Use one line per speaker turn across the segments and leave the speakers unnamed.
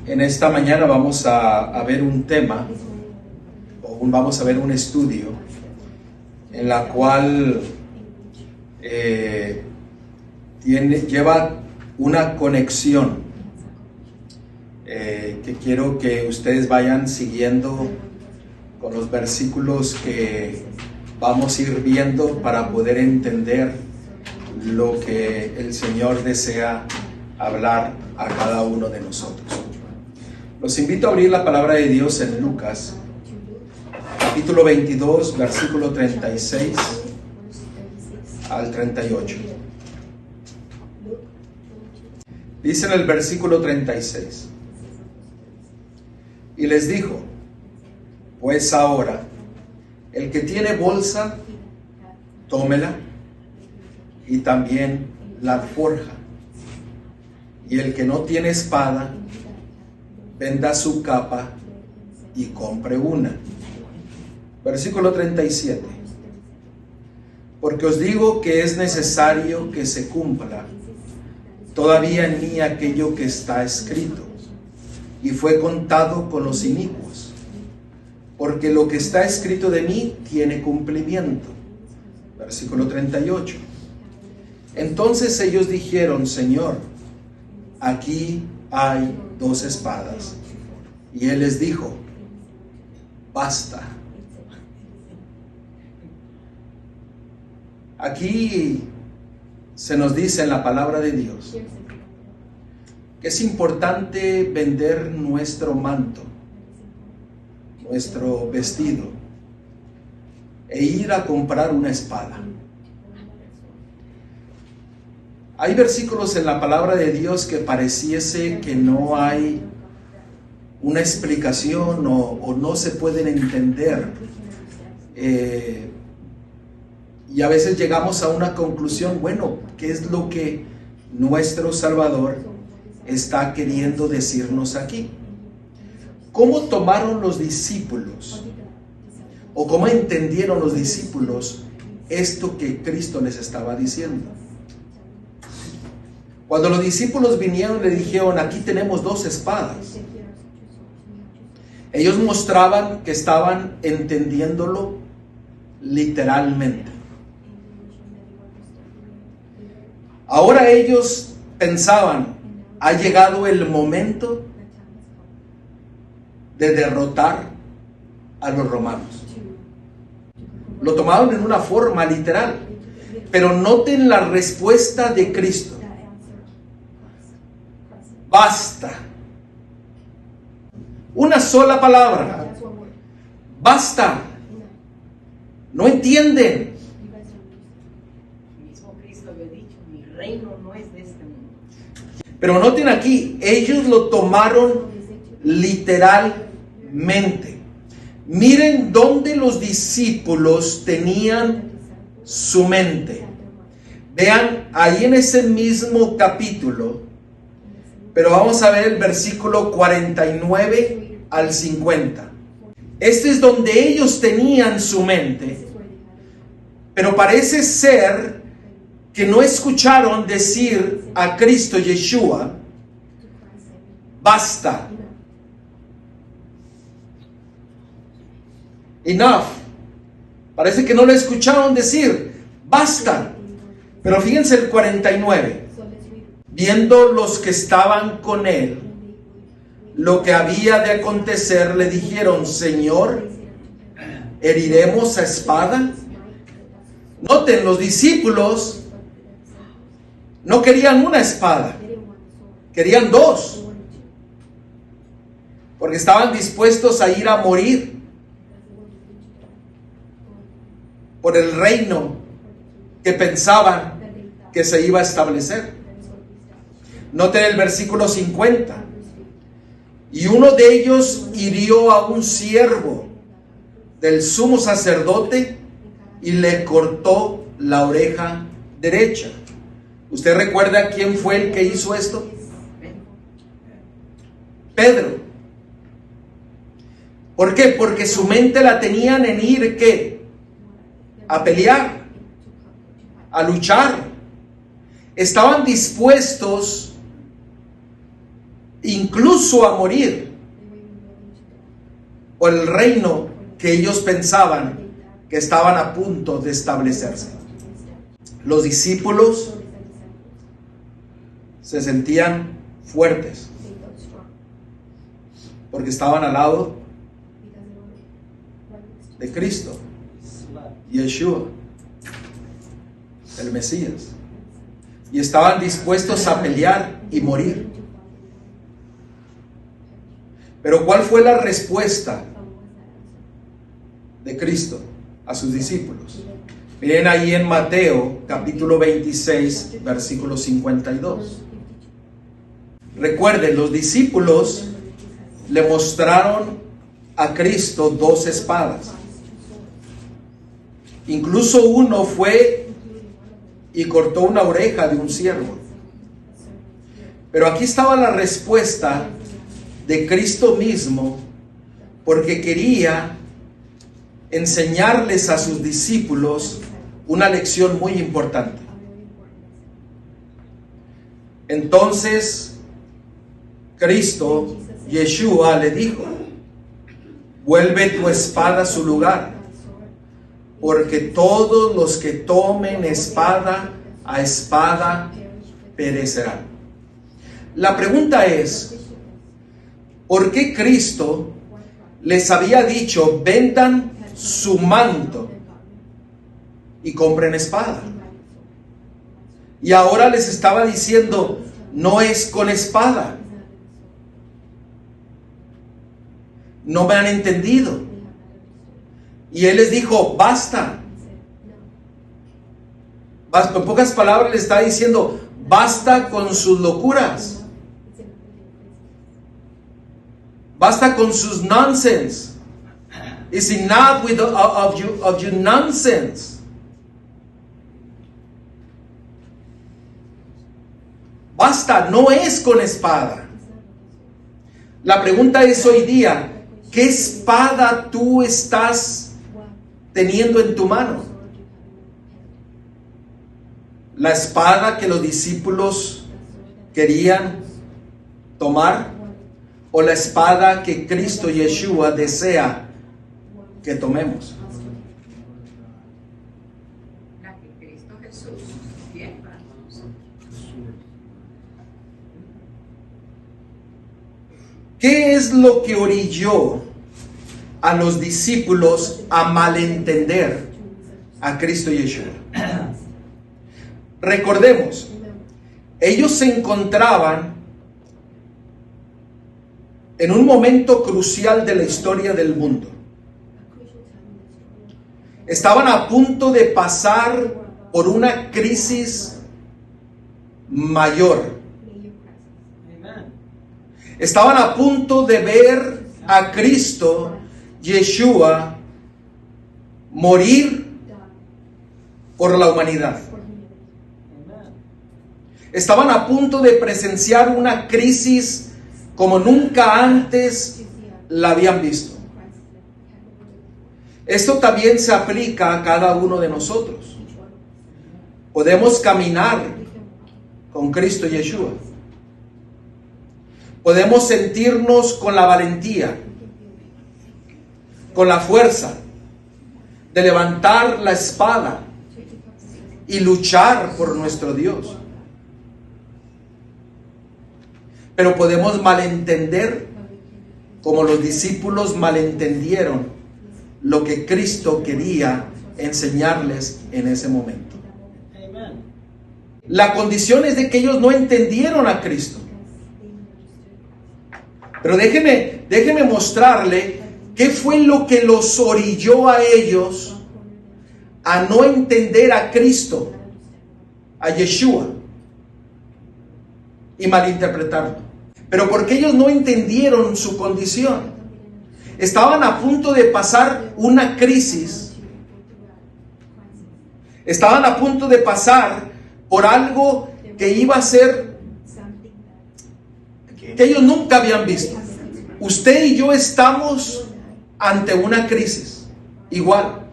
En esta mañana vamos a ver un tema, vamos a ver un estudio en la cual lleva una conexión que quiero que ustedes vayan siguiendo con los versículos que vamos a ir viendo para poder entender lo que el Señor desea hablar a cada uno de nosotros. Los invito a abrir la palabra de Dios en Lucas, capítulo 22, versículo 36 al 38. Dice en el versículo 36: y les dijo, pues ahora, el que tiene bolsa, tómela, y también la alforja, y el que no tiene espada, venda su capa y compre una. Versículo 37. Porque os digo que es necesario que se cumpla todavía en mí aquello que está escrito, y fue contado con los inicuos, porque lo que está escrito de mí tiene cumplimiento. Versículo 38. Entonces ellos dijeron, Señor, aquí hay 2 espadas. Y él les dijo, basta. Aquí se nos dice en la palabra de Dios que es importante vender nuestro manto, nuestro vestido, e ir a comprar una espada. Hay versículos en la palabra de Dios que pareciese que no hay una explicación o no se pueden entender. Y a veces llegamos a una conclusión, bueno, ¿qué es lo que nuestro Salvador está queriendo decirnos aquí? ¿Cómo tomaron los discípulos o cómo entendieron los discípulos esto que Cristo les estaba diciendo? Cuando los discípulos vinieron, le dijeron, aquí tenemos 2 espadas. Ellos mostraban que estaban entendiéndolo literalmente. Ahora ellos pensaban, ha llegado el momento de derrotar a los romanos. Lo tomaron en una forma literal, pero noten la respuesta de Cristo. Basta. Una sola palabra. Basta. No entienden.
Mismo Cristo había dicho, mi reino no es de este mundo.
Pero noten aquí, ellos lo tomaron literalmente. Miren dónde los discípulos tenían su mente. Vean ahí en ese mismo capítulo. Pero vamos a ver el versículo 49 al 50. Este es donde ellos tenían su mente. Pero parece ser que no escucharon decir a Cristo Yeshua, basta. Enough. Parece que no lo escucharon decir, basta. Pero fíjense el 49. Viendo los que estaban con él lo que había de acontecer, le dijeron, Señor, ¿heriremos a espada? Noten, los discípulos no querían una espada, querían 2, porque estaban dispuestos a ir a morir por el reino que pensaban que se iba a establecer. Noten el versículo 50. Y uno de ellos hirió a un siervo del sumo sacerdote y le cortó la oreja derecha. ¿Usted recuerda quién fue el que hizo esto? Pedro. ¿Por qué? Porque su mente la tenían en ir, ¿qué? A pelear, a luchar. Estaban dispuestos incluso a morir por el reino que ellos pensaban que estaban a punto de establecerse. Los discípulos se sentían fuertes porque estaban al lado de Cristo, Yeshua, el Mesías, y estaban dispuestos a pelear y morir. Pero ¿cuál fue la respuesta de Cristo a sus discípulos? Miren ahí en Mateo capítulo 26 versículo 52. Recuerden, los discípulos le mostraron a Cristo 2 espadas. Incluso uno fue y cortó una oreja de un siervo. Pero aquí estaba la respuesta de Cristo mismo, porque quería enseñarles a sus discípulos una lección muy importante. Entonces Cristo, Yeshua, le dijo: vuelve tu espada a su lugar, porque todos los que tomen espada a espada perecerán. La pregunta es, ¿por qué Cristo les había dicho: vendan su manto y compren espada? Y ahora les estaba diciendo: no es con espada. No me han entendido. Y Él les dijo: basta. En pocas palabras le está diciendo: basta con sus locuras. Basta con sus nonsense. It's enough of your nonsense. Basta, no es con espada. La pregunta es hoy día: ¿qué espada tú estás teniendo en tu mano? ¿La espada que los discípulos querían tomar? ¿O la espada que Cristo Yeshua desea que tomemos?
La que Cristo Jesús tiene para nosotros.
¿Qué es lo que orilló a los discípulos a malentender a Cristo Yeshua? Recordemos, ellos se encontraban en un momento crucial de la historia del mundo. Estaban a punto de pasar por una crisis mayor. Estaban a punto de ver a Cristo Yeshua morir por la humanidad. Estaban a punto de presenciar una crisis como nunca antes la habían visto. Esto también se aplica a cada uno de nosotros. Podemos caminar con Cristo Yeshua. Podemos sentirnos con la valentía, con la fuerza de levantar la espada y luchar por nuestro Dios. Pero podemos malentender, como los discípulos malentendieron lo que Cristo quería enseñarles en ese momento. La condición es de que ellos no entendieron a Cristo. Pero déjeme mostrarle qué fue lo que los orilló a ellos a no entender a Cristo, a Yeshua, y malinterpretarlo. Pero porque ellos no entendieron su condición. Estaban a punto de pasar una crisis. Estaban a punto de pasar por algo que iba a ser que ellos nunca habían visto. Usted y yo estamos ante una crisis igual.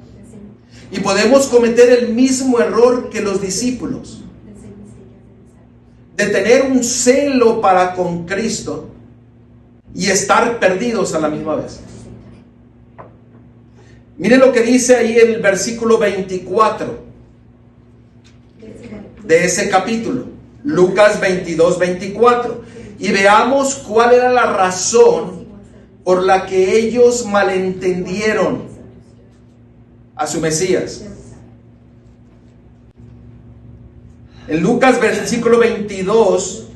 Y podemos cometer el mismo error que los discípulos, de tener un celo para con Cristo, y estar perdidos a la misma vez. Miren lo que dice ahí el versículo 24 de ese capítulo, Lucas 22, 24. Y veamos cuál era la razón por la que ellos malentendieron a su Mesías. En Lucas versículo 22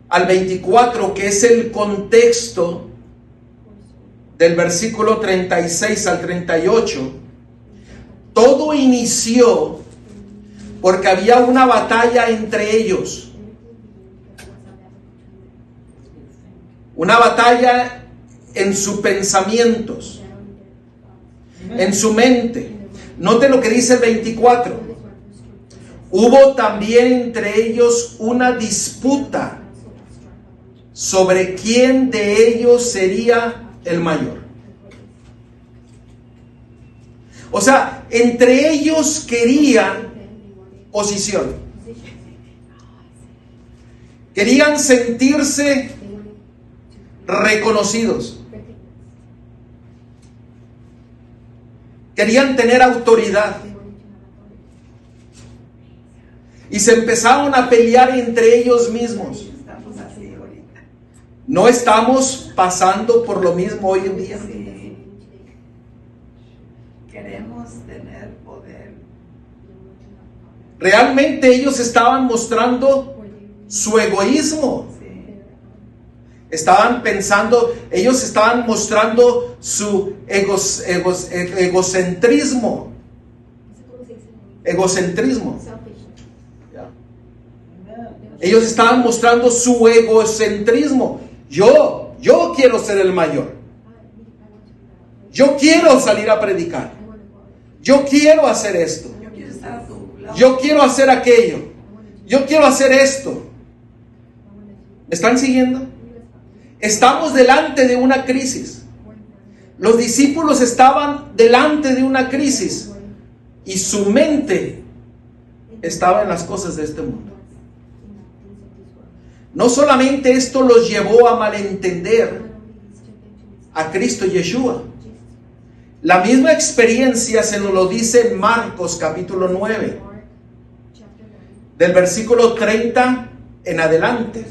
al 24, que es el contexto del versículo 36 al 38, todo inició porque había una batalla entre ellos. Una batalla en sus pensamientos, en su mente. Note lo que dice el 24. Hubo también entre ellos una disputa sobre quién de ellos sería el mayor. O sea, entre ellos querían posición. Querían sentirse reconocidos. Querían tener autoridad. Y se empezaron a pelear entre ellos mismos.
Estamos así ahorita.
¿No estamos pasando por lo mismo hoy en día?
Sí. Queremos tener poder.
Realmente ellos estaban mostrando su egoísmo.
Sí.
Estaban pensando, ellos estaban mostrando su egocentrismo. Egocentrismo. Ellos estaban mostrando su egocentrismo. Yo quiero ser el mayor. Yo quiero salir a predicar. Yo quiero hacer esto.
Yo quiero estar a tu lado.
Yo quiero hacer aquello. Yo quiero hacer esto. ¿Me están siguiendo? Estamos delante de una crisis. Los discípulos estaban delante de una crisis y su mente estaba en las cosas de este mundo. No solamente esto los llevó a malentender a Cristo Yeshua. La misma experiencia se nos lo dice en Marcos capítulo 9, del versículo 30 en adelante.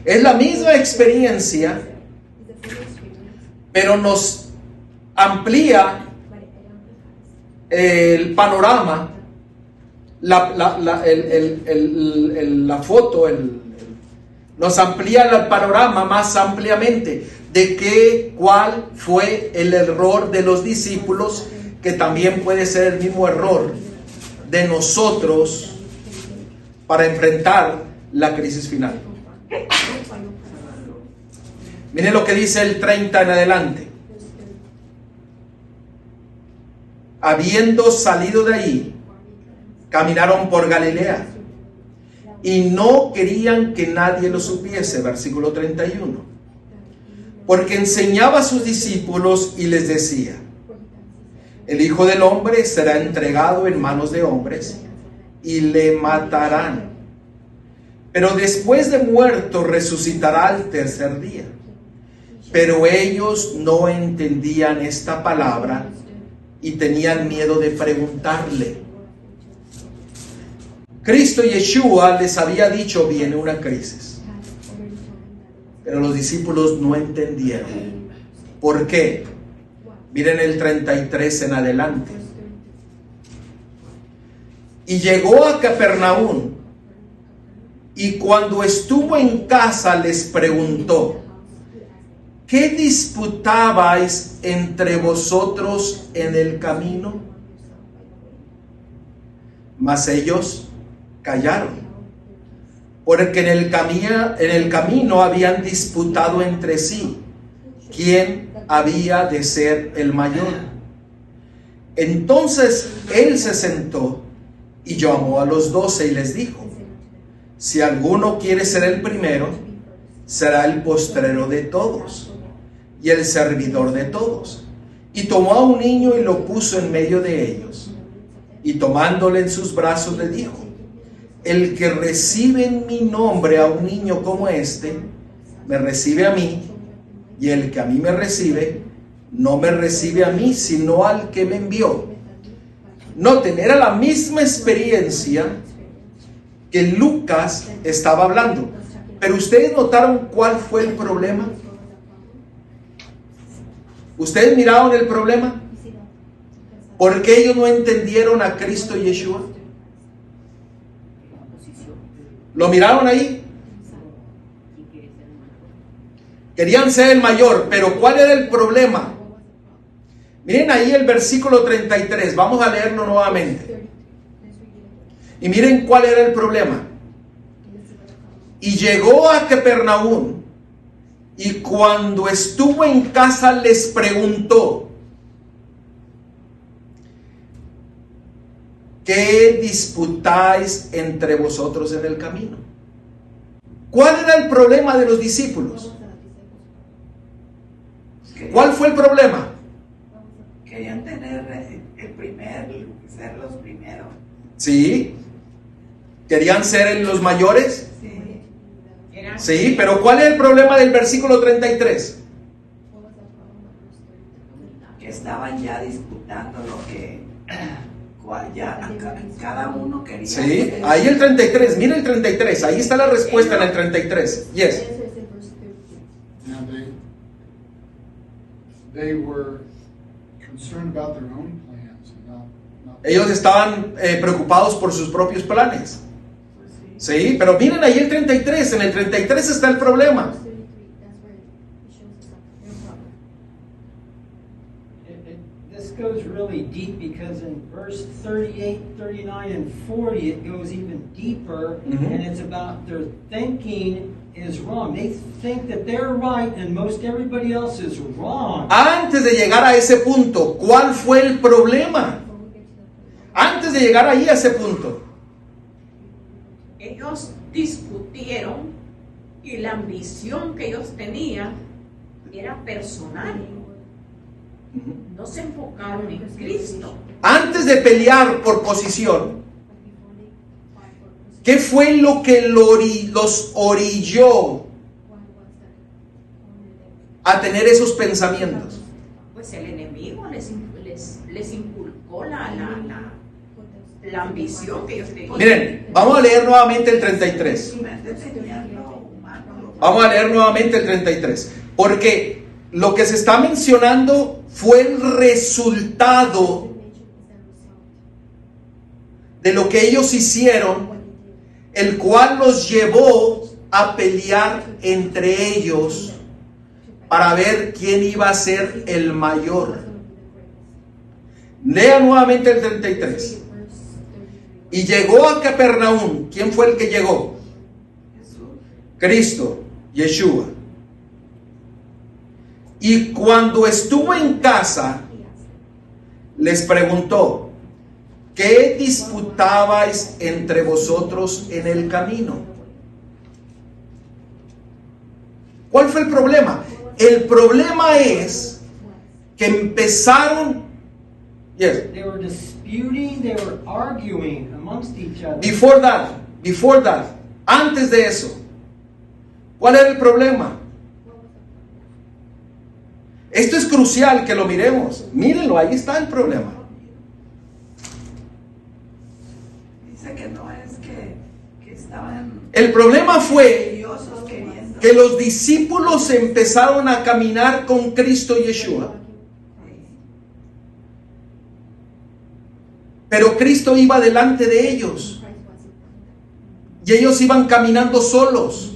Es la misma experiencia, pero nos amplía el panorama, la foto, nos amplía el panorama más ampliamente de cuál fue el error de los discípulos, que también puede ser el mismo error de nosotros para enfrentar la crisis final. Miren lo que dice el 30 en adelante. Habiendo salido de ahí, caminaron por Galilea y no querían que nadie lo supiese. Versículo 31. Porque enseñaba a sus discípulos y les decía: el Hijo del Hombre será entregado en manos de hombres y le matarán, pero después de muerto resucitará al tercer día. Pero ellos no entendían esta palabra y tenían miedo de preguntarle. Cristo Yeshua les había dicho: viene una crisis. Pero los discípulos no entendieron. ¿Por qué? Miren el 33 en adelante. Y llegó a Capernaum, y cuando estuvo en casa les preguntó: ¿qué disputabais entre vosotros en el camino? Mas ellos callaron, porque en el camino habían disputado entre sí quién había de ser el mayor. Entonces él se sentó y llamó a los 12 y les dijo: si alguno quiere ser el primero, será el postrero de todos y el servidor de todos. Y tomó a un niño y lo puso en medio de ellos, y tomándole en sus brazos le dijo: el que recibe en mi nombre a un niño como este, me recibe a mí, Y el que a mí me recibe, no me recibe a mí, sino al que me envió. Noten, era la misma experiencia que Lucas estaba hablando. Pero ustedes notaron cuál fue el problema. ¿Ustedes miraron el problema? ¿Por qué ellos no entendieron a Cristo Yeshua? ¿Lo miraron ahí? Querían ser el mayor, pero ¿cuál era el problema? Miren ahí el versículo 33, vamos a leerlo nuevamente. Y miren cuál era el problema. Y llegó a Capernaum, y cuando estuvo en casa les preguntó: ¿qué disputáis entre vosotros en el camino? ¿Cuál era el problema de los discípulos? ¿Cuál fue el problema?
Querían tener ser los primeros.
Sí. ¿Querían ser los mayores?
Sí.
Sí, pero ¿cuál es el problema del versículo 33?
Que estaban ya disputando lo que cada uno quería.
Sí,
hacer.
ahí el 33, mire el 33, ahí está la respuesta en el 33. Yes.
Now they were concerned about their own plans and not
Ellos estaban preocupados por sus propios planes. Sí, pero miren ahí el 33, en el 33 está el problema.
This goes really deep because in verse 38, 39, and 40 it goes even deeper, and it's about their thinking is wrong. They think that they're right and most everybody else is wrong.
Antes de llegar a ese punto, ¿cuál fue el problema? Antes de llegar ahí a ese punto.
Ellos discutieron y la ambición que ellos tenían era personal. No se enfocaron en Cristo.
Antes de pelear por posición, ¿qué fue lo que los orilló a tener esos pensamientos?
Pues el enemigo les inculcó la ambición que ellos tenían.
Miren, vamos a leer nuevamente el 33.
Su mente tenía lo humano.
Vamos a leer nuevamente el 33. Porque lo que se está mencionando fue el resultado de lo que ellos hicieron, el cual los llevó a pelear entre ellos para ver quién iba a ser el mayor. Lea nuevamente el 33. Y llegó a Capernaum. ¿Quién fue el que llegó? Cristo, Yeshua. Y cuando estuvo en casa, les preguntó: ¿qué disputabais entre vosotros en el camino? ¿Cuál fue el problema? El problema es que empezaron. Yes.
They were disputing, they were arguing amongst each other.
Before that, antes de eso, ¿cuál era el problema? Esto es crucial que lo miremos. Mírenlo, ahí está el problema.
Dice que no es que estaban
El problema fue
curiosos queriendo.
que los discípulos empezaron a caminar con Cristo Yeshua. Pero Cristo iba delante de ellos y ellos iban caminando solos.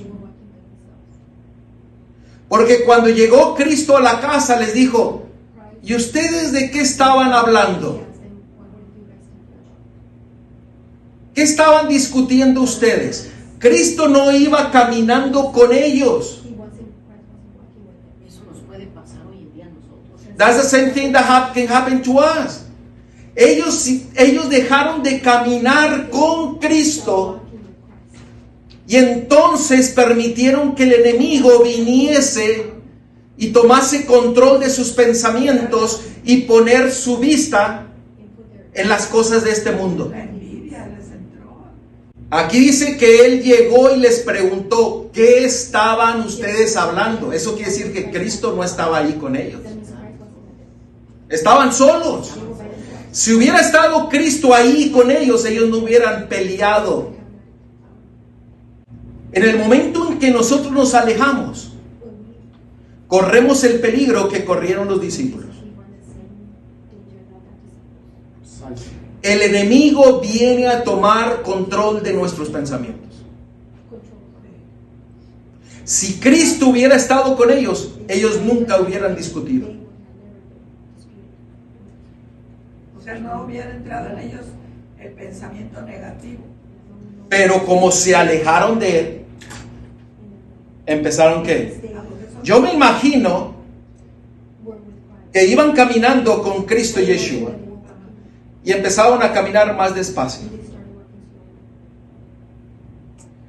Porque cuando llegó Cristo a la casa les dijo: ¿y ustedes de qué estaban hablando? ¿Qué estaban discutiendo ustedes? Cristo no iba caminando con ellos.
Eso nos puede pasar hoy en día a nosotros.
That's the same thing that can happen to us. Ellos dejaron de caminar con Cristo y entonces permitieron que el enemigo viniese y tomase control de sus pensamientos y poner su vista en las cosas de este mundo.
La envidia les entró.
Aquí dice que él llegó y les preguntó, ¿qué estaban ustedes hablando? Eso quiere decir que Cristo no estaba ahí con ellos. Estaban solos. Si hubiera estado Cristo ahí con ellos, ellos no hubieran peleado. En el momento en que nosotros nos alejamos, corremos el peligro que corrieron los discípulos. El enemigo viene a tomar control de nuestros pensamientos. Si Cristo hubiera estado con ellos, ellos nunca hubieran discutido.
O sea, no hubiera entrado en ellos el pensamiento negativo.
Pero como se alejaron de él, empezaron ¿qué? Yo me imagino que iban caminando con Cristo y Yeshua y empezaron a caminar más despacio.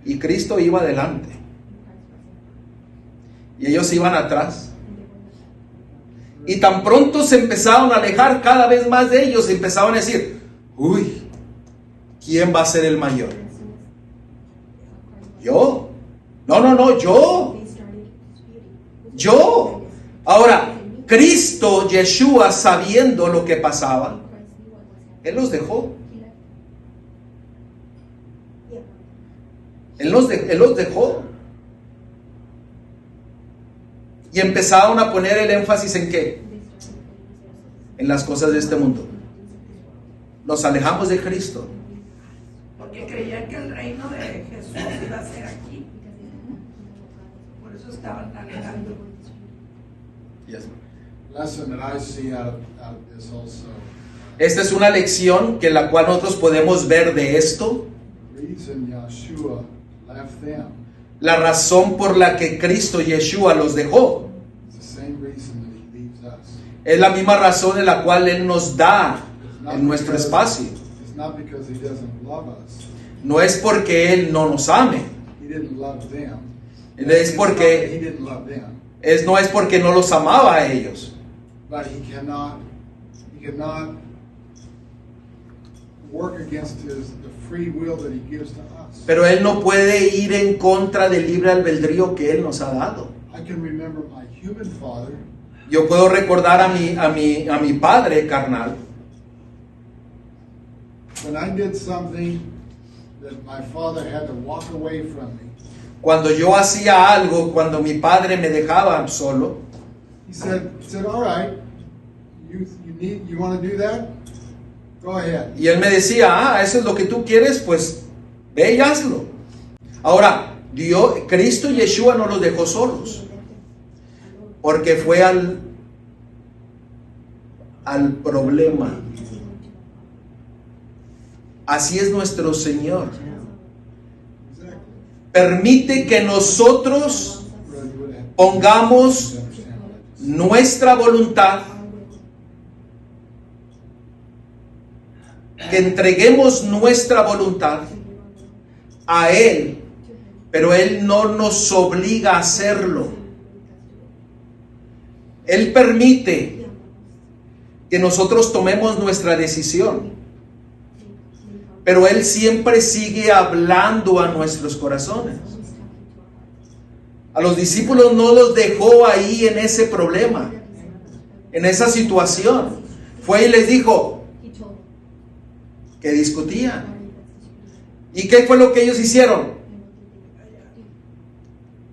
Y Cristo iba adelante y ellos iban atrás. Y tan pronto se empezaron a alejar cada vez más de ellos, y empezaron a decir, uy, ¿quién va a ser el mayor? Yo. No, yo. Ahora, Cristo, Yeshua, sabiendo lo que pasaba, Él los dejó. Él los dejó. Y empezaron a poner el énfasis en ¿qué? En las cosas de este mundo. Nos alejamos de Cristo.
Porque creían que el reino de Jesús iba a ser aquí. Por eso estaban alejando.
Yes.
Lesson that I see out of this also.
Esta es una lección que la cual nosotros podemos ver de esto.
The reason Yeshua left them
La razón por la que Cristo, Yeshua, los dejó
is the same reason that He leaves us.
es la misma razón en la cual Él nos da
It's not
en nuestro
because-
espacio.
It's not because He doesn't love us.
No es porque Él no nos ame,
He didn't love them.
es
It's not that He
porque
didn't love them.
no es porque no los amaba a ellos,
But he cannot work against the free will that He gives to us.
pero Él no puede ir en contra del libre albedrío que Él nos ha dado.
I can remember my human father.
Yo puedo recordar a mi padre carnal,
When I did something that my father had to walk away from me,
cuando yo hacía algo, cuando mi padre me dejaba solo,
he said, all right, you want to do that? Go ahead.
y Él me decía, eso es lo que tú quieres, pues ve y hazlo. Ahora, Cristo y Yeshua no los dejó solos, porque fue al problema. Así es nuestro Señor.
Exactly.
Permite que nosotros
Brother, you would have
pongamos
to understand what I just
nuestra voluntad, que entreguemos nuestra voluntad a Él, pero Él no nos obliga a hacerlo. Él permite que nosotros tomemos nuestra decisión, pero Él siempre sigue hablando a nuestros corazones. A los discípulos no los dejó ahí en ese problema, en esa situación. Fue y les dijo que discutían. ¿Y qué fue lo que ellos hicieron?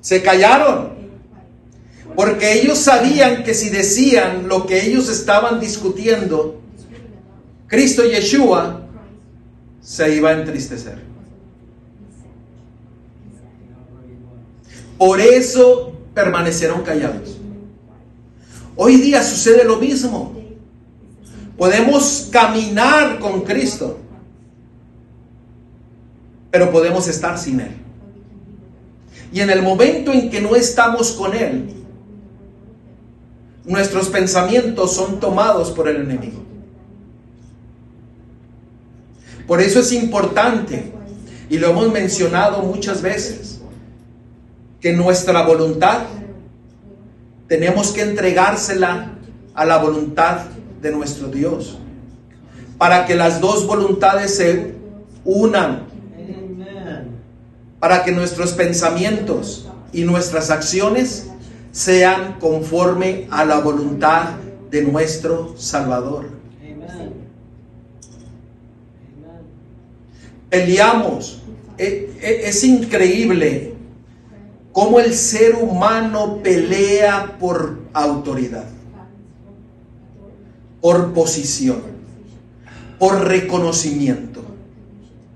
Se callaron. Porque ellos sabían que si decían lo que ellos estaban discutiendo, Cristo Yeshua se iba a entristecer. Por eso permanecieron callados. Hoy día sucede lo mismo. Podemos caminar con Cristo, pero podemos estar sin Él. Y en el momento en que no estamos con Él, nuestros pensamientos son tomados por el enemigo. Por eso es importante, y lo hemos mencionado muchas veces, que nuestra voluntad tenemos que entregársela a la voluntad de nuestro Dios, para que las dos voluntades se unan para que nuestros pensamientos y nuestras acciones sean conforme a la voluntad de nuestro Salvador.
Amen.
Peleamos. Es increíble cómo el ser humano pelea por autoridad, por posición, por reconocimiento.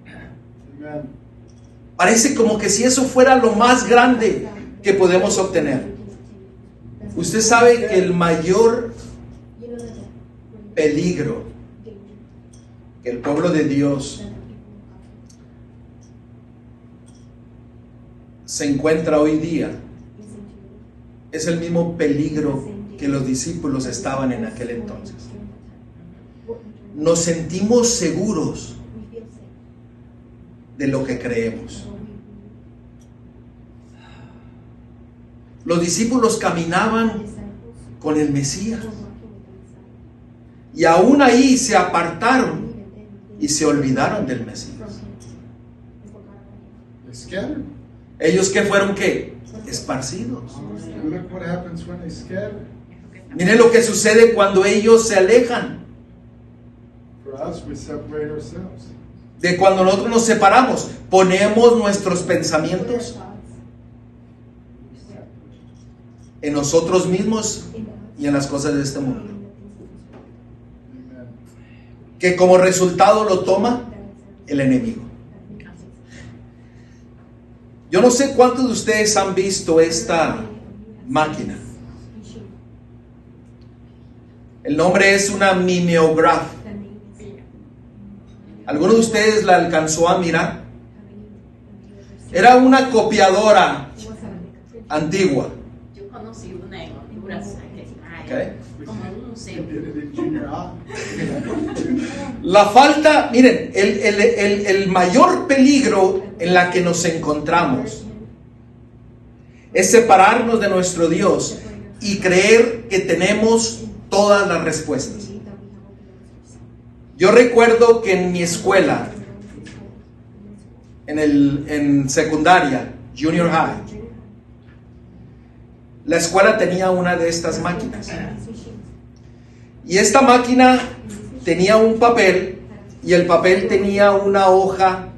Amen.
Parece como que si eso fuera lo más grande que podemos obtener. Usted sabe que el mayor peligro que el pueblo de Dios se encuentra hoy día es el mismo peligro que los discípulos estaban en aquel entonces. Nos sentimos seguros de lo que creemos. Los discípulos caminaban con el Mesías y aún ahí se apartaron y se olvidaron del Mesías.
They scattered.
¿Ellos qué fueron qué? Esparcidos.
And look what happens when they scatter.
Miren lo que sucede cuando ellos se alejan.
For us, we separate ourselves.
De cuando nosotros nos separamos, ponemos nuestros pensamientos en nosotros mismos y en las cosas de este mundo,
Amen.
que como resultado lo toma el enemigo. Yo no sé cuántos de ustedes han visto esta máquina. El nombre es una mimeograph. ¿Alguno de ustedes la alcanzó a mirar? Era una copiadora antigua.
Yo conocí una en Honduras,
Okay.
como un museo.
Did it in junior high.
La falta, miren, el mayor peligro en la que nos encontramos es separarnos de nuestro Dios y creer que tenemos todas las respuestas. Yo recuerdo que en mi escuela, en secundaria, junior high, la escuela tenía una de estas máquinas. Y esta máquina tenía un papel y el papel tenía una hoja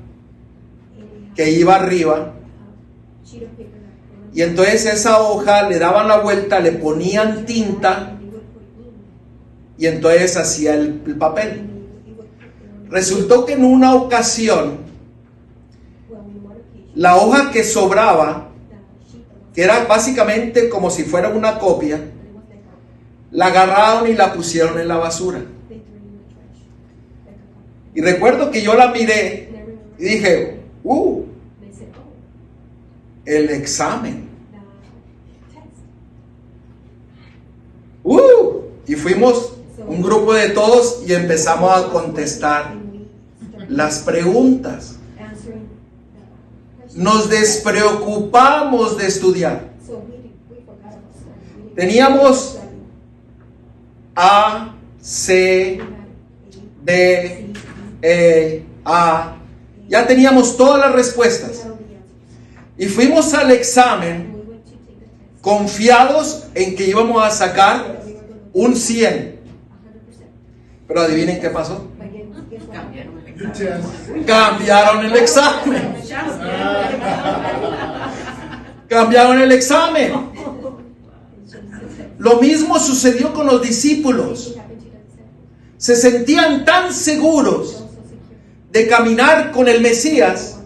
que iba arriba. Y entonces esa hoja le daban la vuelta, le ponían tinta y entonces hacía el papel. Resultó que en una ocasión la hoja que sobraba, que era básicamente como si fuera una copia, la agarraron y la pusieron en la basura. Y recuerdo que yo la miré y dije, el examen. Y fuimos un grupo de todos y empezamos a contestar las preguntas. Nos despreocupamos de estudiar. Teníamos A, C, D, E, A. Ya teníamos todas las respuestas. Y fuimos al examen confiados en que íbamos a sacar un 100. Pero adivinen qué pasó.
Good test.
Cambiaron el examen. Cambiaron el examen. Lo mismo sucedió con los discípulos. Se sentían tan seguros de caminar con el Mesías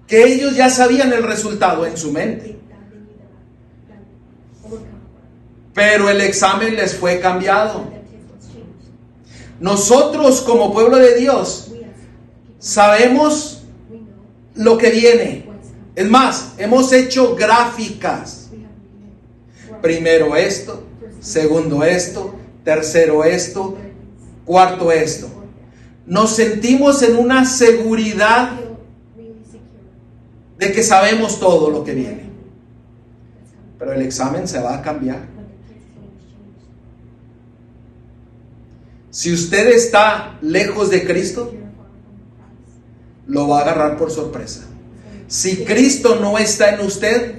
que ellos ya sabían el resultado en su mente. Pero el examen les fue cambiado. Nosotros como pueblo de Dios sabemos lo que viene. Es más, hemos hecho gráficas. Primero esto, segundo esto, tercero esto, cuarto esto. Nos sentimos en una seguridad de que sabemos todo lo que viene. Pero el examen se va a cambiar. Si usted está lejos de Cristo, lo va a agarrar por sorpresa. Si Cristo no está en usted,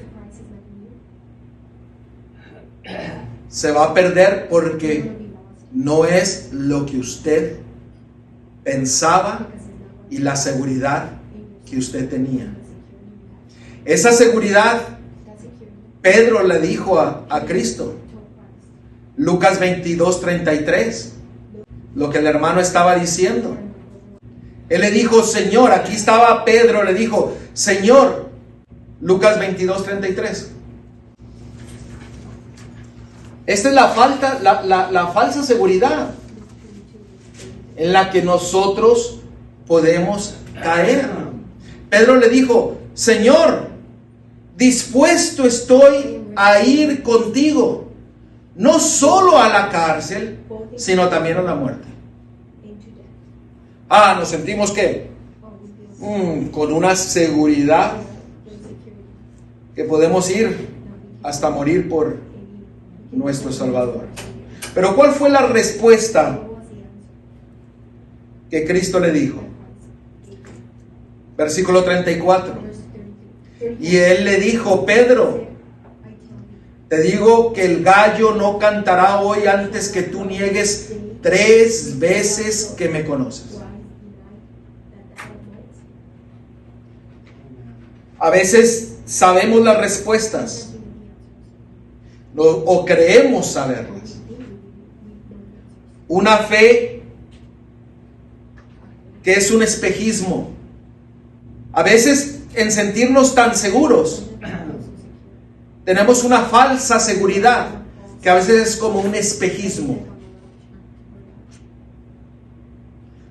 se va a perder porque no es lo que usted pensaba y la seguridad que usted tenía. Esa seguridad, Pedro le dijo a Cristo, Lucas 22:33, lo que el hermano estaba diciendo. Él le dijo, Señor, aquí estaba Pedro, le dijo, Señor, Lucas 22:33. Esta es la falsa seguridad en la que nosotros podemos caer. Pedro le dijo, Señor, dispuesto estoy a ir contigo, no solo a la cárcel, sino también a la muerte. Nos sentimos que con una seguridad que podemos ir hasta morir por nuestro Salvador. Pero ¿cuál fue la respuesta que Cristo le dijo? Versículo 34. Y él le dijo, Pedro, te digo que el gallo no cantará hoy antes que tú niegues 3 veces que me conoces. A veces sabemos las respuestas o creemos saberlas. Una fe que es un espejismo. A veces en sentirnos tan seguros tenemos una falsa seguridad que a veces es como un espejismo.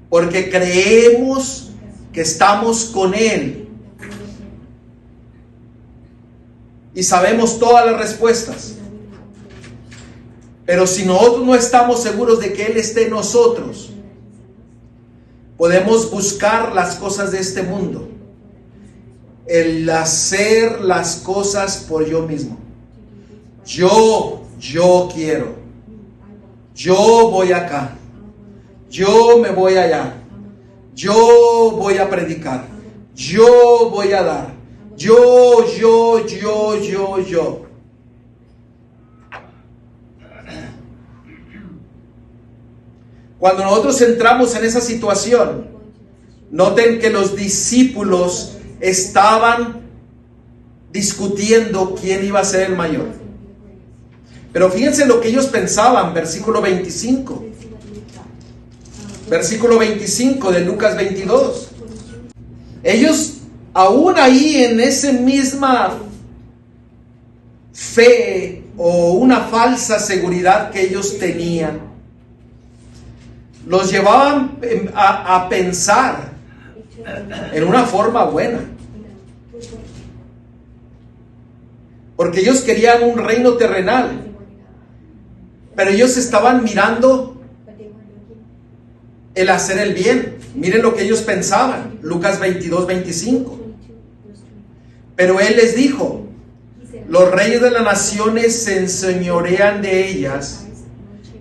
Porque creemos que estamos con Él y sabemos todas las respuestas. Pero si nosotros no estamos seguros de que Él esté en nosotros, podemos buscar las cosas de este mundo, el hacer las cosas por yo mismo. Yo quiero, yo voy acá, yo me voy allá, yo voy a predicar, yo voy a dar, yo. Cuando nosotros entramos en esa situación, noten que los discípulos estaban discutiendo quién iba a ser el mayor. Pero fíjense lo que ellos pensaban, versículo 25. Versículo 25 de Lucas 22. Ellos, aún ahí en esa misma fe o una falsa seguridad que ellos tenían, los llevaban a pensar en una forma buena. Porque ellos querían un reino terrenal, pero ellos estaban mirando el hacer el bien. Miren lo que ellos pensaban, Lucas 22:25. Pero Él les dijo, los reyes de las naciones se enseñorean de ellas,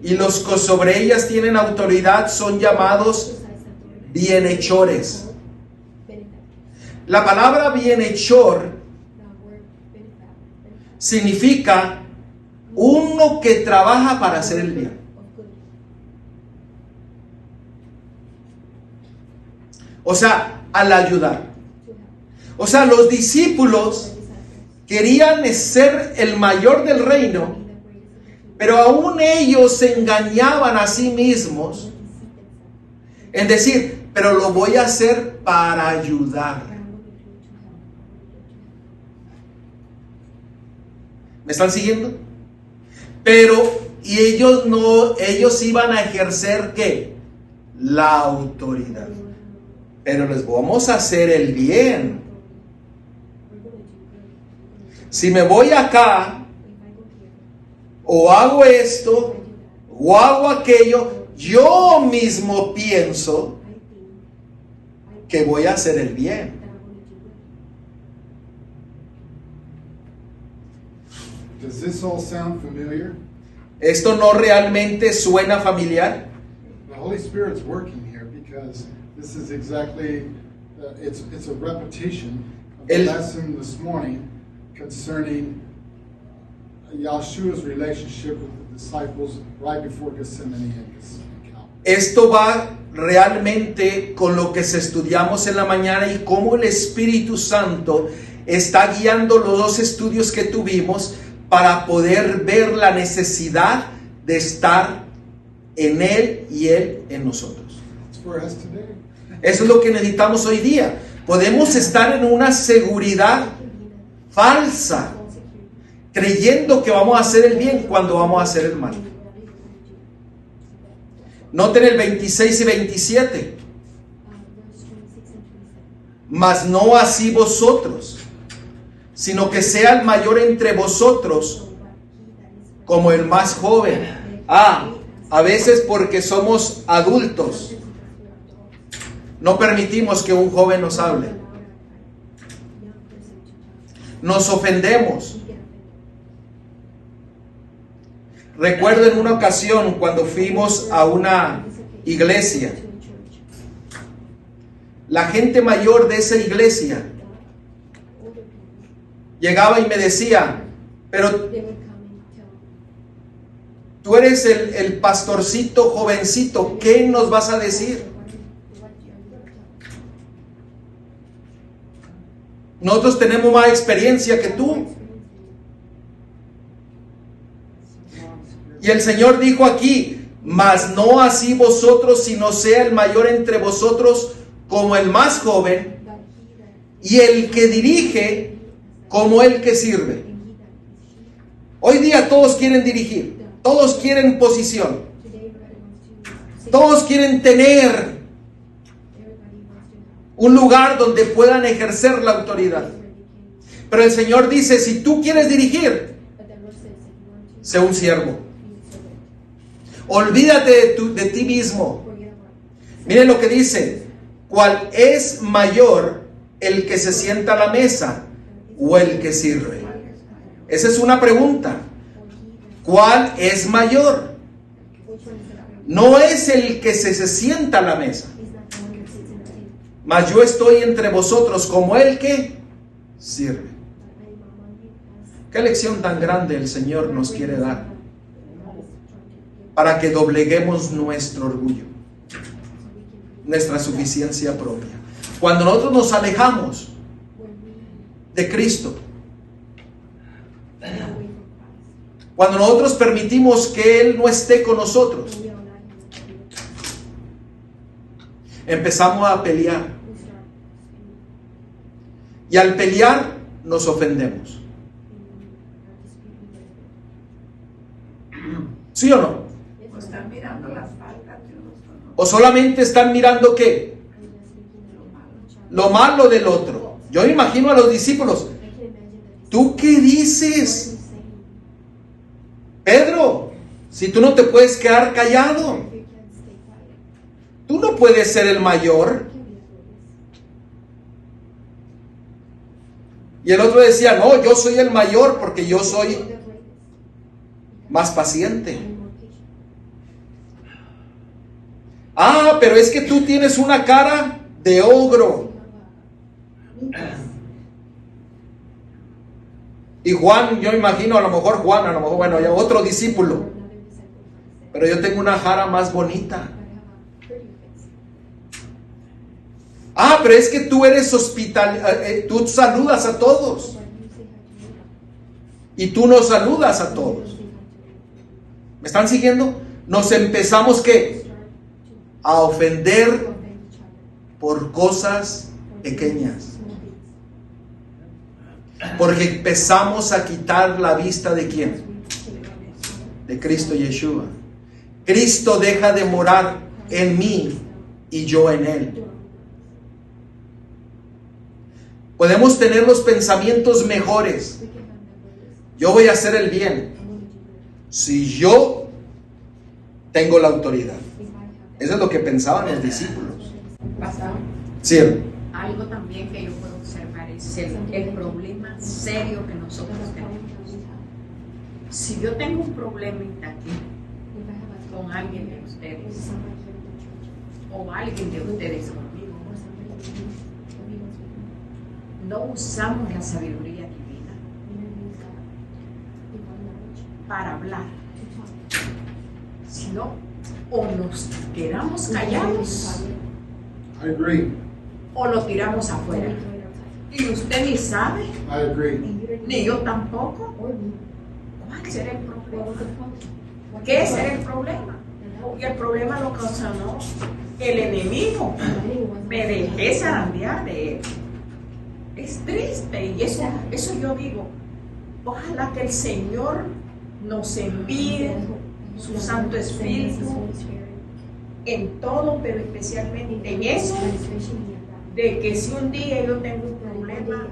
y los que sobre ellas tienen autoridad son llamados bienhechores. La palabra bienhechor significa uno que trabaja para hacer el bien. O sea, al ayudar. O sea, los discípulos querían ser el mayor del reino, pero aún ellos se engañaban a sí mismos en decir, pero lo voy a hacer para ayudar. ¿Me están siguiendo? Y ellos iban a ejercer ¿qué? La autoridad. Pero les vamos a hacer el bien. Si me voy acá, o hago esto, o hago aquello, yo mismo pienso que voy a hacer el bien.
Does this all sound familiar?
¿Esto no realmente suena familiar?
The Holy Spirit's working here because this is exactly, it's a repetition of
El-
lesson this morning concerning Yahshua's relationship with the disciples right before Gethsemane and Calvary.
Esto va realmente con lo que se estudiamos en la mañana y cómo el Espíritu Santo está guiando los dos estudios que tuvimos para poder ver la necesidad de estar en Él y Él en nosotros.
It's for us today.
Eso es lo que necesitamos hoy día. Podemos estar en una seguridad falsa, creyendo que vamos a hacer el bien cuando vamos a hacer el mal. Noten el 26 y 27. Mas no así vosotros, sino que sea el mayor entre vosotros como el más joven. A veces porque somos adultos, no permitimos que un joven nos hable. Nos ofendemos. Recuerdo en una ocasión cuando fuimos a una iglesia, la gente mayor de esa iglesia llegaba y me decía, pero tú eres el pastorcito jovencito, ¿qué nos vas a decir? Nosotros tenemos más experiencia que tú. Y el Señor dijo aquí, mas no así vosotros, sino sea el mayor entre vosotros como el más joven, y el que dirige como el que sirve. Hoy día todos quieren dirigir, todos quieren posición, todos quieren tener un lugar donde puedan ejercer la autoridad. Pero el Señor dice, si tú quieres dirigir, sé un siervo. Olvídate de ti mismo. Miren lo que dice, ¿cuál es mayor, el que se sienta a la mesa o el que sirve? Esa es una pregunta. ¿Cuál es mayor? No es el que se sienta a la mesa, mas yo estoy entre vosotros como el que sirve. Qué lección tan grande el Señor nos quiere dar para que dobleguemos nuestro orgullo, nuestra suficiencia propia. Cuando nosotros nos alejamos de Cristo, cuando nosotros permitimos que Él no esté con nosotros, empezamos a pelear. Y al pelear nos ofendemos. ¿Sí o no?
O están mirando las faltas de unos con otros.
¿O solamente están mirando qué? Lo malo del otro. Yo me imagino a los discípulos. ¿Tú qué dices, Pedro? Si tú no te puedes quedar callado. Tú no puedes ser el mayor. Y el otro decía, no, yo soy el mayor porque yo soy más paciente. Pero es que tú tienes una cara de ogro. Y Juan, yo me imagino, a lo mejor, bueno, ya otro discípulo. Pero yo tengo una cara más bonita. Pero es que tú eres tú saludas a todos. Y tú no saludas a todos. ¿Me están siguiendo? Nos empezamos, ¿qué? A ofender por cosas pequeñas. Porque empezamos a quitar la vista ¿de quién? De Cristo Yeshua. Cristo deja de morar en mí y yo en Él. Podemos tener los pensamientos mejores. Yo voy a hacer el bien si yo tengo la autoridad. Eso es lo que pensaban los discípulos.
Pastor,
Sí.
algo también que yo puedo observar es el problema serio que nosotros tenemos. Si yo tengo un problemita aquí con alguien de ustedes o alguien de ustedes conmigo, no usamos la sabiduría divina para hablar, sino o nos quedamos callados
I agree.
o lo tiramos afuera. Y usted ni sabe,
I agree.
ni yo tampoco, cuál será el problema. ¿Qué será el problema? Y el problema lo causó el enemigo. Me dejé zarandear de él. Es triste y eso yo digo, ojalá que el Señor nos envíe su Santo Espíritu en todo, pero especialmente en eso, de que si un día yo tengo un problema,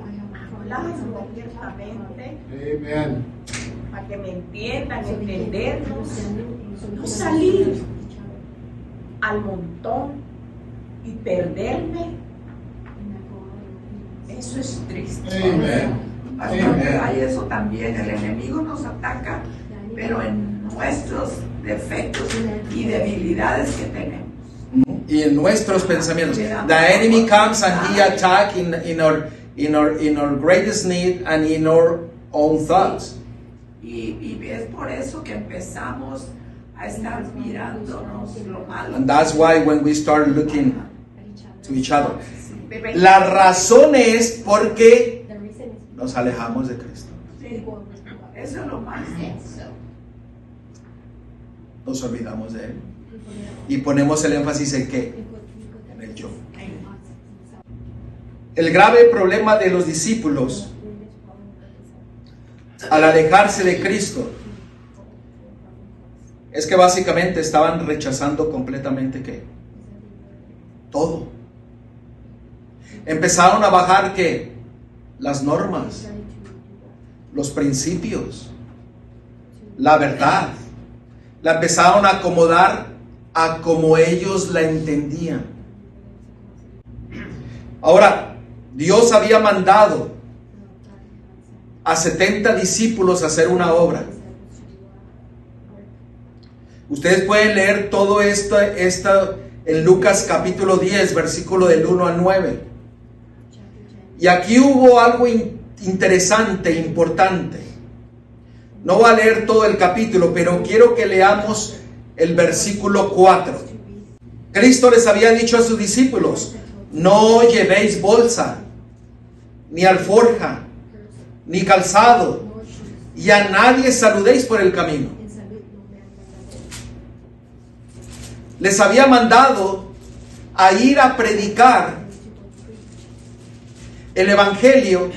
hablarlo abiertamente,
Amen.
para que me entiendan, entendernos, no salir al montón y perderme. Eso es triste.
Amen.
Pastor, hay eso también, el enemigo nos ataca, pero en nuestros defectos y debilidades que tenemos.
Y en nuestros pensamientos. The enemy comes and he attacks in our greatest need and in our own thoughts.
Y es por eso que empezamos a estar mirándonos lo malo.
And that's why when we start looking to each other. La razón es porque nos alejamos de Cristo.
Sí, eso es lo más.
Nos olvidamos de Él. Y ponemos el énfasis en ¿qué? En el yo. El grave problema de los discípulos al alejarse de Cristo es que básicamente estaban rechazando completamente ¿qué? Todo. Empezaron a bajar ¿qué? Las normas, los principios, la verdad. La empezaron a acomodar a como ellos la entendían. Ahora, Dios había mandado a 70 discípulos a hacer una obra. Ustedes pueden leer todo esto en Lucas capítulo 10, versículo del 1 al 9. Y aquí hubo algo interesante, importante. No voy a leer todo el capítulo, pero quiero que leamos el versículo 4. Cristo les había dicho a sus discípulos: no llevéis bolsa, ni alforja, ni calzado, y a nadie saludéis por el camino. Les había mandado a ir a predicar el evangelio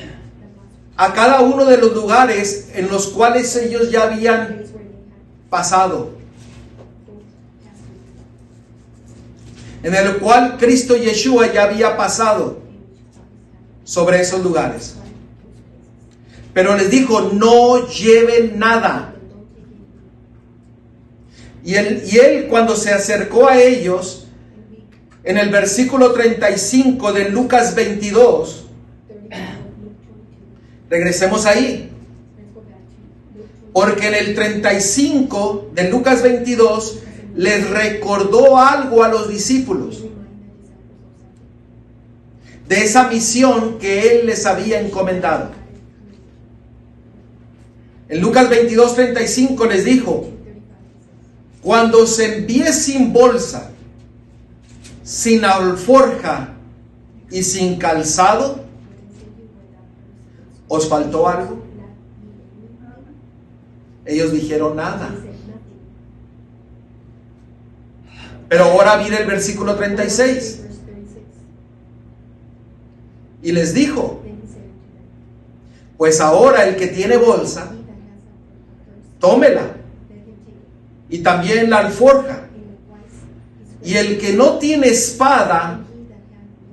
a cada uno de los lugares en los cuales ellos ya habían pasado, en el cual Cristo Yeshua ya había pasado sobre esos lugares. Pero les dijo: no lleven nada. Y él cuando se acercó a ellos, en el versículo 35 de Lucas 22, regresemos ahí, porque en el 35 de Lucas 22 les recordó algo a los discípulos de esa misión que él les había encomendado. En Lucas 22:35 les dijo: cuando se envíe sin bolsa, sin alforja y sin calzado, ¿os faltó algo? Ellos dijeron: nada. Pero ahora viene el versículo 36. Y les dijo: pues ahora el que tiene bolsa, tómela, y también la alforja. Y el que no tiene espada,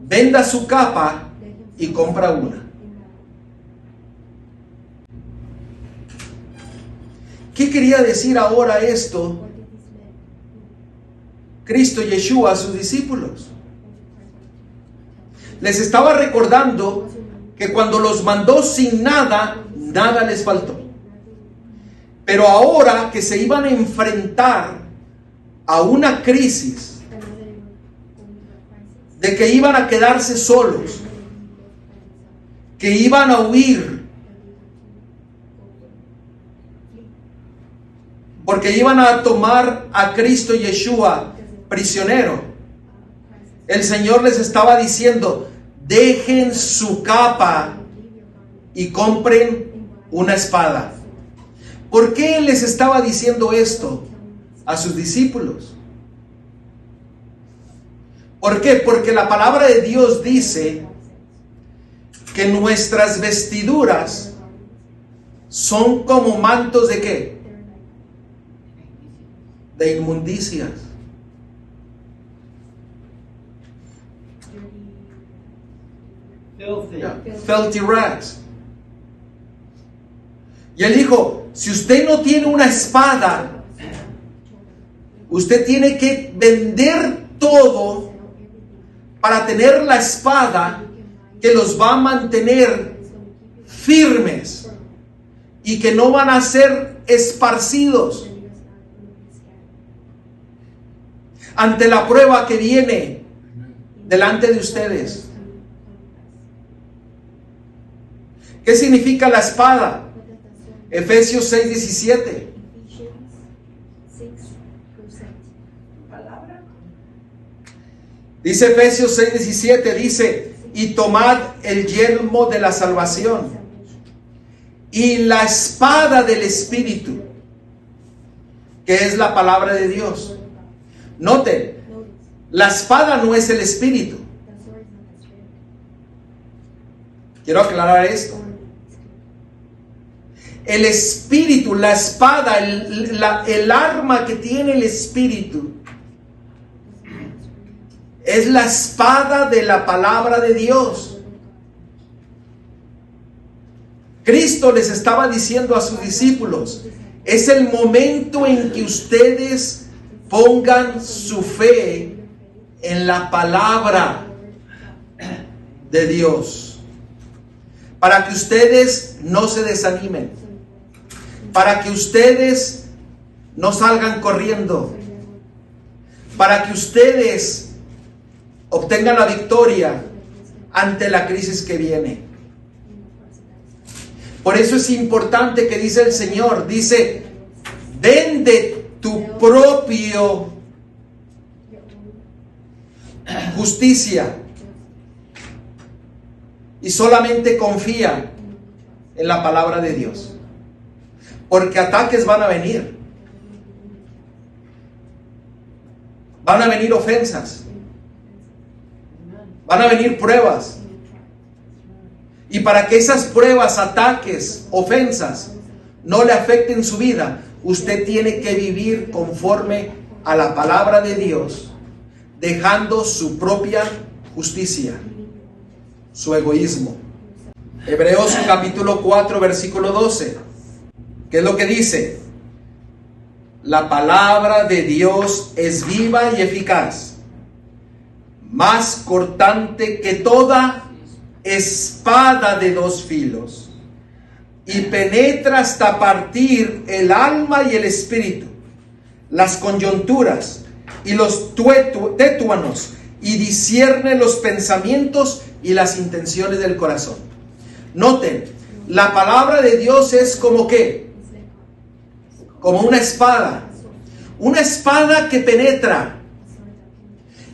venda su capa y compra una. ¿Qué quería decir ahora esto Cristo Yeshua a sus discípulos? Les estaba recordando que cuando los mandó sin nada, nada les faltó. Pero ahora que se iban a enfrentar a una crisis, de que iban a quedarse solos, que iban a huir, porque iban a tomar a Cristo Yeshua prisionero. El Señor les estaba diciendo: dejen su capa y compren una espada. ¿Por qué les estaba diciendo esto a sus discípulos? ¿Por qué? Porque la palabra de Dios dice que nuestras vestiduras son como mantos ¿de qué? De inmundicias. Filthy rags. Y él dijo: si usted no tiene una espada, usted tiene que vender todo para tener la espada que los va a mantener firmes y que no van a ser esparcidos ante la prueba que viene delante de ustedes. ¿Qué significa la espada? Efesios 6:17. Dice Efesios 6:17, dice: y tomad el yelmo de la salvación y la espada del Espíritu, que es la palabra de Dios. Noten, la espada no es el Espíritu. Quiero aclarar esto. El Espíritu, la espada, el arma que tiene el Espíritu es la espada de la palabra de Dios. Cristo les estaba diciendo a sus discípulos: es el momento en que ustedes pongan su fe en la palabra de Dios, para que ustedes no se desanimen, para que ustedes no salgan corriendo, para que ustedes obtengan la victoria ante la crisis que viene. Por eso es importante que dice el Señor, dice: vende tu propio justicia y solamente confía en la palabra de Dios, porque ataques van a venir, van a venir ofensas, van a venir pruebas. Y para que esas pruebas, ataques, ofensas no le afecten su vida, usted tiene que vivir conforme a la palabra de Dios, dejando su propia justicia, su egoísmo. Hebreos capítulo 4, versículo 12. ¿Qué es lo que dice? La palabra de Dios es viva y eficaz, más cortante que toda espada de dos filos, y penetra hasta partir el alma y el espíritu, las coyunturas y los tuétanos, y discierne los pensamientos y las intenciones del corazón. Noten, la palabra de Dios es como ¿qué? Como una espada que penetra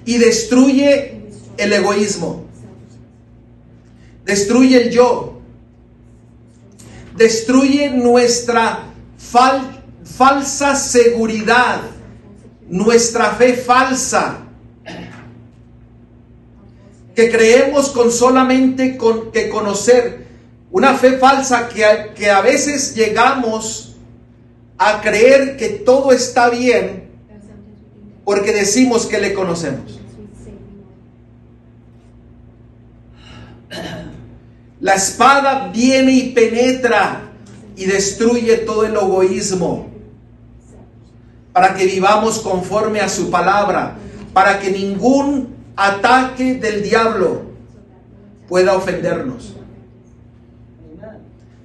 y destruye el egoísmo, destruye el yo, destruye nuestra falsa seguridad, nuestra fe falsa, que creemos con solamente que conocer, una fe falsa que a veces llegamos a creer que todo está bien porque decimos que le conocemos. La espada viene y penetra y destruye todo el egoísmo, para que vivamos conforme a su palabra, para que ningún ataque del diablo pueda ofendernos,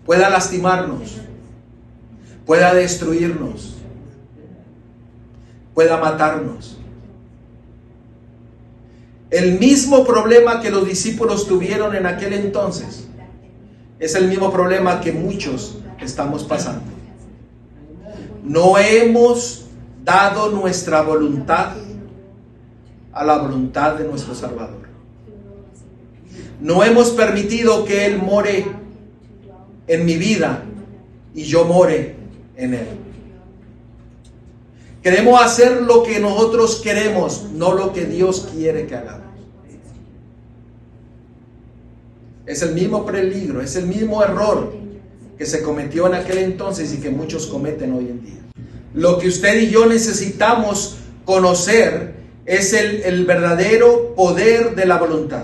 pueda lastimarnos, pueda destruirnos, pueda matarnos. El mismo problema que los discípulos tuvieron en aquel entonces Es el mismo problema que muchos estamos pasando. No hemos dado nuestra voluntad a la voluntad de nuestro Salvador. No hemos permitido que Él more en mi vida y yo more en Él. Queremos hacer lo que nosotros queremos, no lo que Dios quiere que hagamos. Es el mismo peligro, es el mismo error que se cometió en aquel entonces y que muchos cometen hoy en día. Lo que usted y yo necesitamos conocer es el verdadero poder de la voluntad.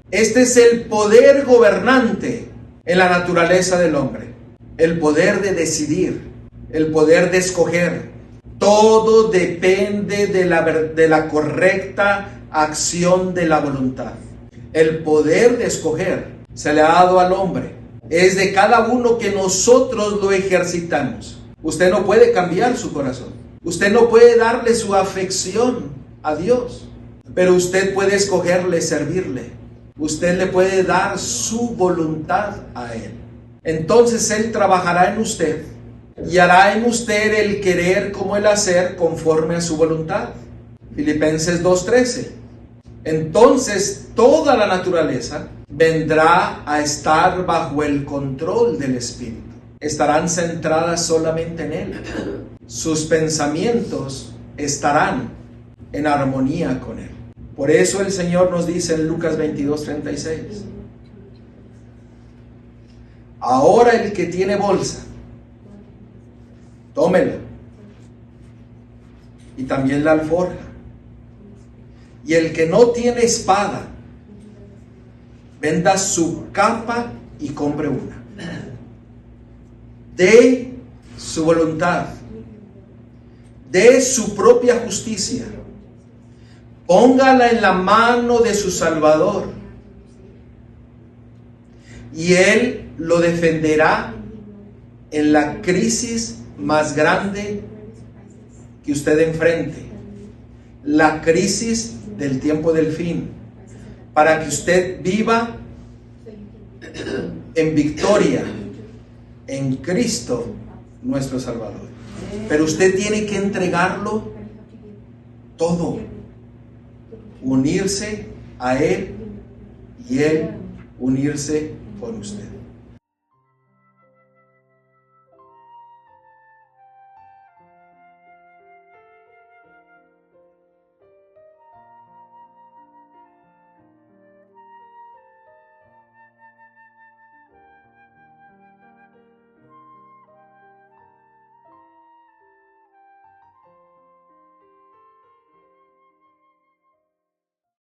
Este es el poder gobernante en la naturaleza del hombre. El poder de decidir, el poder de escoger. Todo depende de la correcta acción de la voluntad. El poder de escoger se le ha dado al hombre. Es de cada uno que nosotros lo ejercitamos. Usted no puede cambiar su corazón. Usted no puede darle su afección a Dios. Pero usted puede escogerle, servirle. Usted le puede dar su voluntad a Él. Entonces Él trabajará en usted y hará en usted el querer como el hacer conforme a su voluntad. Filipenses 2:13. Entonces toda la naturaleza vendrá a estar bajo el control del Espíritu. Estarán centradas solamente en Él. Sus pensamientos estarán en armonía con Él. Por eso el Señor nos dice en Lucas 22:36. Ahora el que tiene bolsa, tómela. Y también la alforja. Y el que no tiene espada, venda su capa y compre una. De su voluntad, de su propia justicia, póngala en la mano de su Salvador, y Él lo defenderá en la crisis más grande que usted enfrente, la crisis del tiempo del fin, para que usted viva en victoria en Cristo nuestro Salvador. Pero usted tiene que entregarlo todo, unirse a Él y Él unirse con usted.